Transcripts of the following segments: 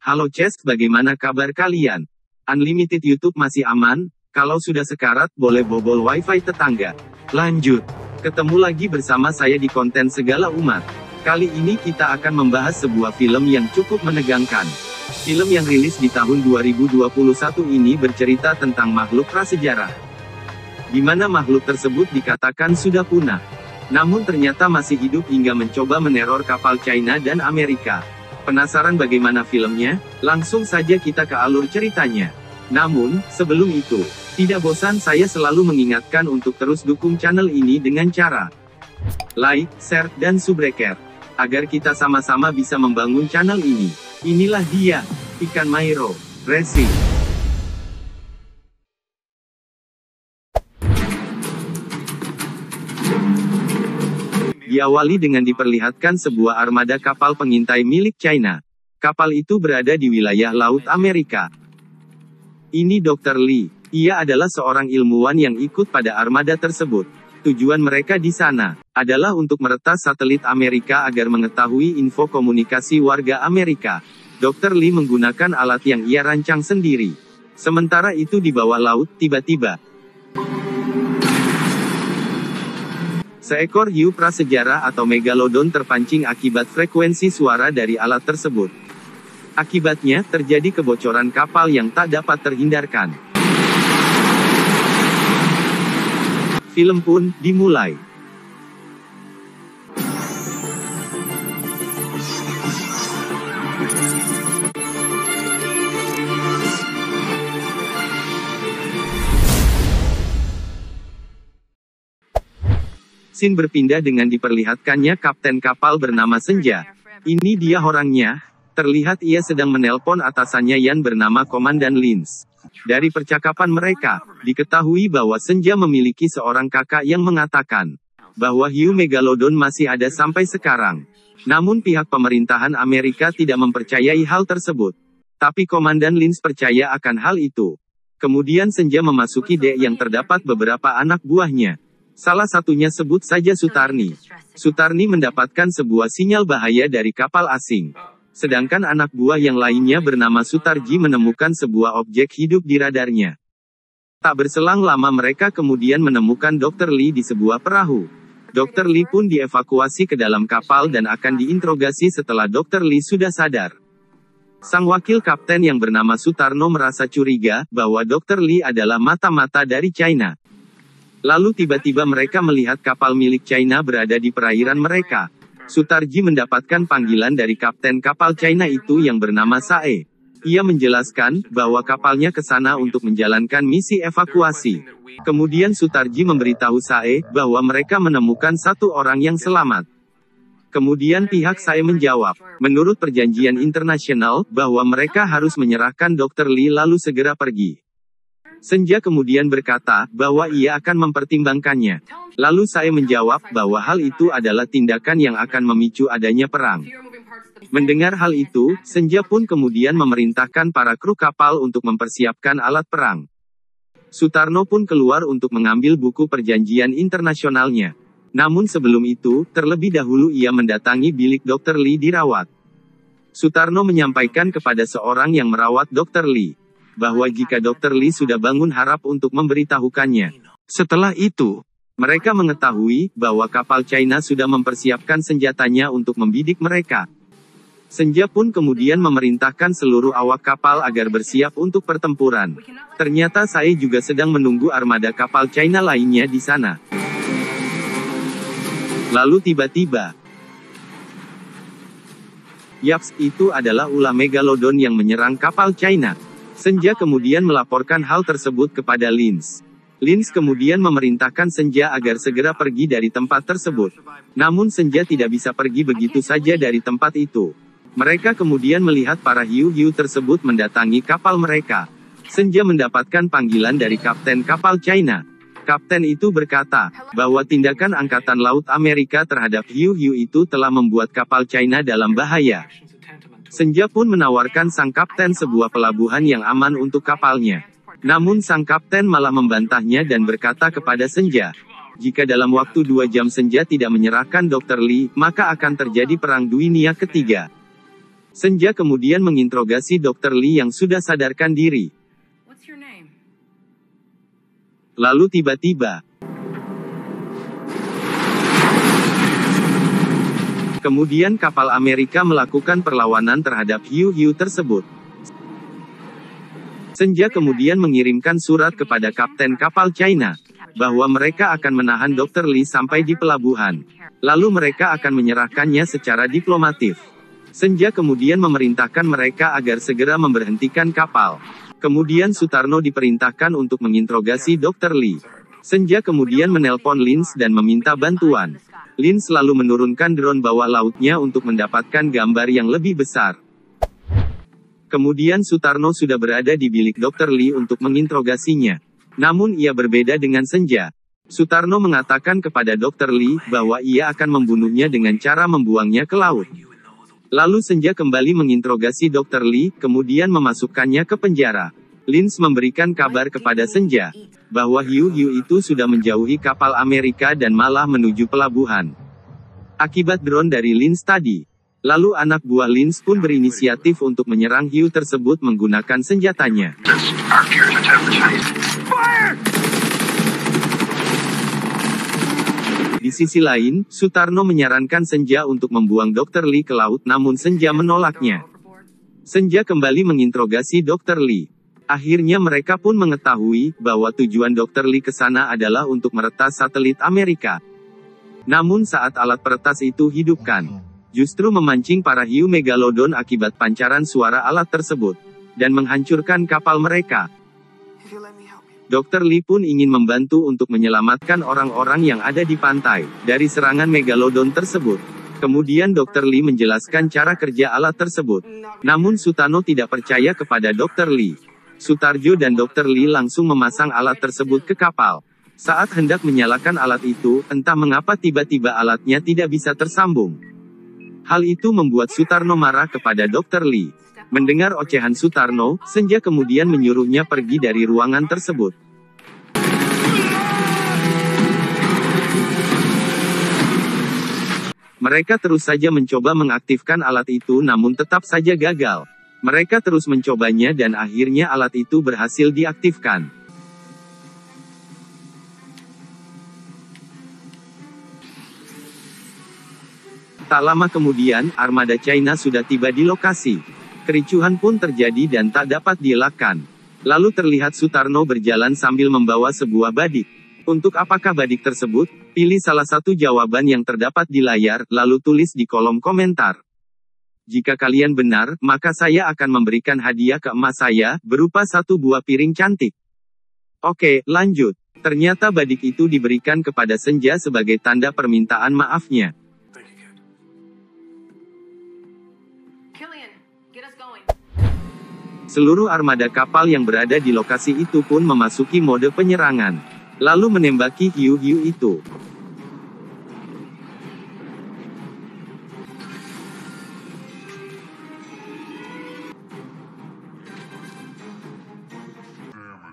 Halo Ces, bagaimana kabar kalian? Unlimited YouTube masih aman? Kalau sudah sekarat, boleh bobol wifi tetangga. Lanjut. Ketemu lagi bersama saya di konten Segala Umat. Kali ini kita akan membahas sebuah film yang cukup menegangkan. Film yang rilis di tahun 2021 ini bercerita tentang makhluk prasejarah, di mana makhluk tersebut dikatakan sudah punah, namun ternyata masih hidup hingga mencoba meneror kapal China dan Amerika. Penasaran bagaimana filmnya? Langsung saja kita ke alur ceritanya. Namun, sebelum itu, tidak bosan saya selalu mengingatkan untuk terus dukung channel ini dengan cara like, share, dan subscribe, agar kita sama-sama bisa membangun channel ini. Inilah dia, Ikan Mairo Racing. Diawali dengan diperlihatkan sebuah armada kapal pengintai milik China. Kapal itu berada di wilayah Laut Amerika. Ini Dr. Lee. Ia adalah seorang ilmuwan yang ikut pada armada tersebut. Tujuan mereka di sana adalah untuk meretas satelit Amerika agar mengetahui info komunikasi warga Amerika. Dr. Lee menggunakan alat yang ia rancang sendiri. Sementara itu di bawah laut, tiba-tiba seekor hiu prasejarah atau megalodon terpancing akibat frekuensi suara dari alat tersebut. Akibatnya, terjadi kebocoran kapal yang tak dapat terhindarkan. Film pun dimulai. Scene berpindah dengan diperlihatkannya kapten kapal bernama Senja. Ini dia orangnya. Terlihat ia sedang menelpon atasannya yang bernama Komandan Lins. Dari percakapan mereka, diketahui bahwa Senja memiliki seorang kakak yang mengatakan bahwa hiu megalodon masih ada sampai sekarang. Namun pihak pemerintahan Amerika tidak mempercayai hal tersebut. Tapi Komandan Lins percaya akan hal itu. Kemudian Senja memasuki dek yang terdapat beberapa anak buahnya. Salah satunya sebut saja Sutarni. Sutarni mendapatkan sebuah sinyal bahaya dari kapal asing. Sedangkan anak buah yang lainnya bernama Sutarji menemukan sebuah objek hidup di radarnya. Tak berselang lama mereka kemudian menemukan Dr. Lee di sebuah perahu. Dr. Lee pun dievakuasi ke dalam kapal dan akan diinterogasi setelah Dr. Lee sudah sadar. Sang wakil kapten yang bernama Sutarno merasa curiga bahwa Dr. Lee adalah mata-mata dari China. Lalu tiba-tiba mereka melihat kapal milik China berada di perairan mereka. Sutarji mendapatkan panggilan dari kapten kapal China itu yang bernama Sae. Ia menjelaskan bahwa kapalnya ke sana untuk menjalankan misi evakuasi. Kemudian Sutarji memberitahu Sae bahwa mereka menemukan satu orang yang selamat. Kemudian pihak Sae menjawab, menurut perjanjian internasional, bahwa mereka harus menyerahkan Dr. Lee lalu segera pergi. Senja kemudian berkata bahwa ia akan mempertimbangkannya. Lalu saya menjawab bahwa hal itu adalah tindakan yang akan memicu adanya perang. Mendengar hal itu, Senja pun kemudian memerintahkan para kru kapal untuk mempersiapkan alat perang. Sutarno pun keluar untuk mengambil buku perjanjian internasionalnya. Namun sebelum itu, terlebih dahulu ia mendatangi bilik Dr. Lee dirawat. Sutarno menyampaikan kepada seorang yang merawat Dr. Lee bahwa jika Dr. Lee sudah bangun harap untuk memberitahukannya. Setelah itu, mereka mengetahui bahwa kapal China sudah mempersiapkan senjatanya untuk membidik mereka. Senja pun kemudian memerintahkan seluruh awak kapal agar bersiap untuk pertempuran. Ternyata saya juga sedang menunggu armada kapal China lainnya di sana. Lalu tiba-tiba, yaps, itu adalah ulah megalodon yang menyerang kapal China. Senja kemudian melaporkan hal tersebut kepada Lins. Lins kemudian memerintahkan Senja agar segera pergi dari tempat tersebut. Namun Senja tidak bisa pergi begitu saja dari tempat itu. Mereka kemudian melihat para hiu-hiu tersebut mendatangi kapal mereka. Senja mendapatkan panggilan dari kapten kapal China. Kapten itu berkata bahwa tindakan Angkatan Laut Amerika terhadap hiu-hiu itu telah membuat kapal China dalam bahaya. Senja pun menawarkan sang kapten sebuah pelabuhan yang aman untuk kapalnya. Namun sang kapten malah membantahnya dan berkata kepada Senja Jika dalam waktu 2 jam Senja tidak menyerahkan Dr. Lee, maka akan terjadi Perang Dunia Ketiga. Senja kemudian menginterogasi Dr. Lee yang sudah sadarkan diri. Lalu tiba-tiba, kemudian kapal Amerika melakukan perlawanan terhadap hiu-hiu tersebut. Senja kemudian mengirimkan surat kepada kapten kapal China, bahwa mereka akan menahan Dr. Lee sampai di pelabuhan. Lalu mereka akan menyerahkannya secara diplomatif. Senja kemudian memerintahkan mereka agar segera memberhentikan kapal. Kemudian Sutarno diperintahkan untuk menginterogasi Dr. Lee. Senja kemudian menelpon Lins dan meminta bantuan. Lins lalu menurunkan drone bawah lautnya untuk mendapatkan gambar yang lebih besar. Kemudian Sutarno sudah berada di bilik Dr. Lee untuk menginterogasinya. Namun ia berbeda dengan Senja. Sutarno mengatakan kepada Dr. Lee bahwa ia akan membunuhnya dengan cara membuangnya ke laut. Lalu Senja kembali menginterogasi Dr. Lee, kemudian memasukkannya ke penjara. Lins memberikan kabar kepada Senja bahwa hiu-hiu itu sudah menjauhi kapal Amerika dan malah menuju pelabuhan. Akibat drone dari Lins tadi. Lalu anak buah Lins pun berinisiatif untuk menyerang hiu tersebut menggunakan senjatanya. Di sisi lain, Sutarno menyarankan Senja untuk membuang Dr. Lee ke laut, namun Senja menolaknya. Senja kembali menginterogasi Dr. Lee. Akhirnya mereka pun mengetahui bahwa tujuan Dr. Lee ke sana adalah untuk meretas satelit Amerika. Namun saat alat peretas itu hidupkan, justru memancing para hiu megalodon akibat pancaran suara alat tersebut, dan menghancurkan kapal mereka. Dr. Lee pun ingin membantu untuk menyelamatkan orang-orang yang ada di pantai, dari serangan megalodon tersebut. Kemudian Dr. Lee menjelaskan cara kerja alat tersebut. Namun Sutarno tidak percaya kepada Dr. Lee. Sutarjo dan Dr. Lee langsung memasang alat tersebut ke kapal. Saat hendak menyalakan alat itu, entah mengapa tiba-tiba alatnya tidak bisa tersambung. Hal itu membuat Sutarno marah kepada Dr. Lee. Mendengar ocehan Sutarno, Senja kemudian menyuruhnya pergi dari ruangan tersebut. Mereka terus saja mencoba mengaktifkan alat itu namun tetap saja gagal. Mereka terus mencobanya dan akhirnya alat itu berhasil diaktifkan. Tak lama kemudian, armada China sudah tiba di lokasi. Kericuhan pun terjadi dan tak dapat dielakkan. Lalu terlihat Sutarno berjalan sambil membawa sebuah badik. Untuk apakah badik tersebut? Pilih salah satu jawaban yang terdapat di layar, lalu tulis di kolom komentar. Jika kalian benar, maka saya akan memberikan hadiah ke emas saya, berupa 1 buah piring cantik. Oke, lanjut. Ternyata badik itu diberikan kepada Senja sebagai tanda permintaan maafnya. Seluruh armada kapal yang berada di lokasi itu pun memasuki mode penyerangan, lalu menembaki hiu-hiu itu.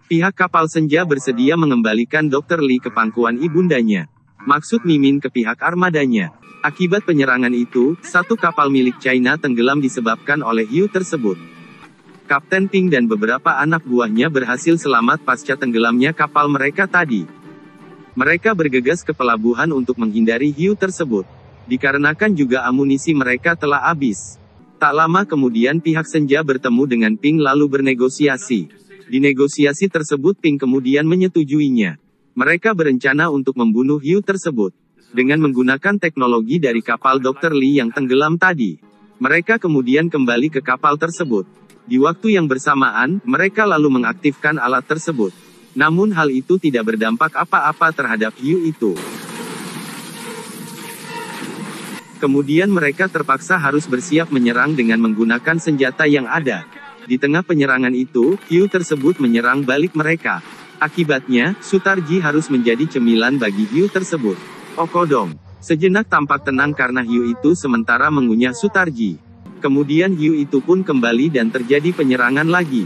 Pihak kapal Senja bersedia mengembalikan Dr. Lee ke pangkuan ibundanya. Maksud Mimin ke pihak armadanya. Akibat penyerangan itu, 1 kapal milik China tenggelam disebabkan oleh hiu tersebut. Kapten Ping dan beberapa anak buahnya berhasil selamat pasca tenggelamnya kapal mereka tadi. Mereka bergegas ke pelabuhan untuk menghindari hiu tersebut. Dikarenakan juga amunisi mereka telah habis. Tak lama kemudian pihak Senja bertemu dengan Ping lalu bernegosiasi. Di negosiasi tersebut Ping kemudian menyetujuinya. Mereka berencana untuk membunuh hiu tersebut. Dengan menggunakan teknologi dari kapal Dr. Lee yang tenggelam tadi. Mereka kemudian kembali ke kapal tersebut. Di waktu yang bersamaan, mereka lalu mengaktifkan alat tersebut. Namun hal itu tidak berdampak apa-apa terhadap hiu itu. Kemudian mereka terpaksa harus bersiap menyerang dengan menggunakan senjata yang ada. Di tengah penyerangan itu, hiu tersebut menyerang balik mereka. Akibatnya, Sutarji harus menjadi cemilan bagi hiu tersebut. Okodong. Sejenak tampak tenang karena hiu itu sementara mengunyah Sutarji. Kemudian hiu itu pun kembali dan terjadi penyerangan lagi.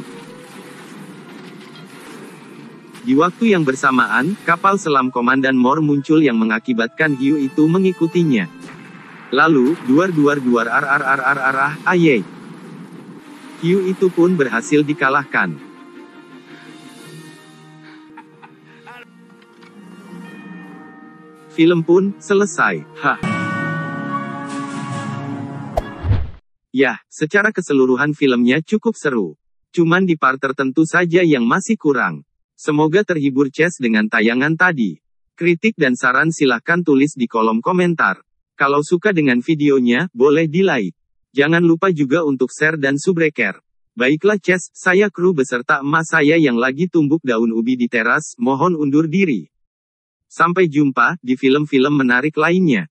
Di waktu yang bersamaan, kapal selam Komandan Moore muncul yang mengakibatkan hiu itu mengikutinya. Lalu, duar ayy. Hiu itu pun berhasil dikalahkan. Film pun selesai. Yah, secara keseluruhan filmnya cukup seru. Cuman di part tertentu saja yang masih kurang. Semoga terhibur Ces dengan tayangan tadi. Kritik dan saran silahkan tulis di kolom komentar. Kalau suka dengan videonya, boleh di-like. Jangan lupa juga untuk share dan subscribe. Baiklah Ces, saya kru beserta emas saya yang lagi tumbuk daun ubi di teras, mohon undur diri. Sampai jumpa di film-film menarik lainnya.